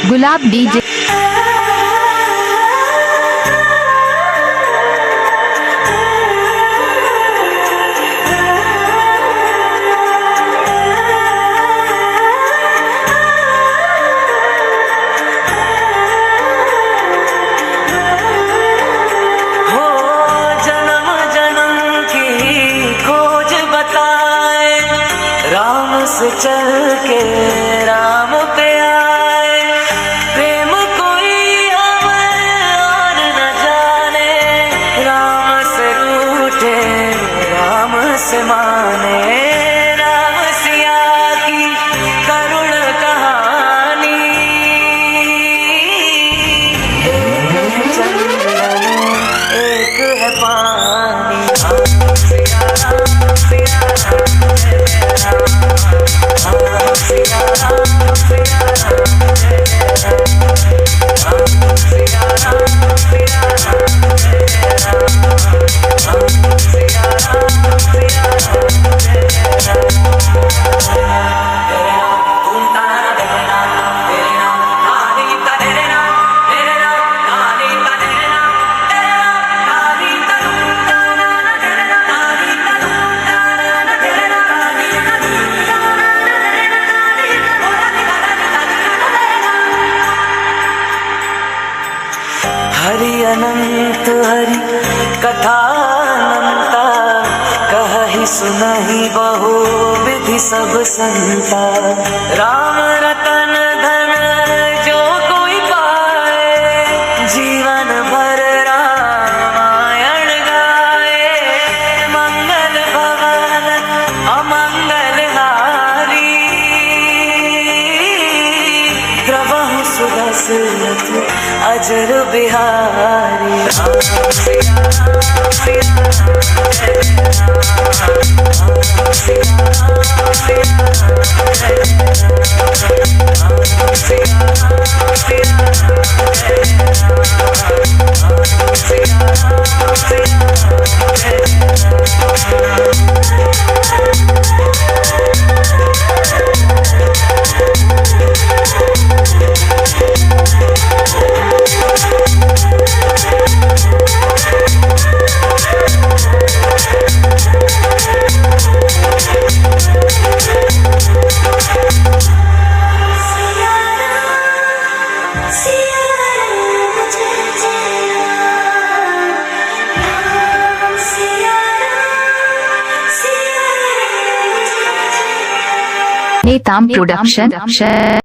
गुलाब DJ. से चल के राम पे आए, प्रेम कोई हमें और न जाने, राम से रूठे राम से माने, राम सिया की करुण कहानी। एक है चंदन एक है पानी, सिया राम सिया राम जय राम। हरि अनंत हरि कथानंता, कहि सुनहि बहु विधि सब संता। राम रतन धन जो कोई पाए, जीवन भर रामायण गाए। मंगल भवन अमंगल हारी, द्रवहु सुदशरथ अजर बिहारी। राम सिया राम सिया राम जय राम। राम सिया राम सिया राम जय राम। राम सिया राम सिया राम जय राम। राम सिया राम सिया राम जय नेताम प्रोडक्शन।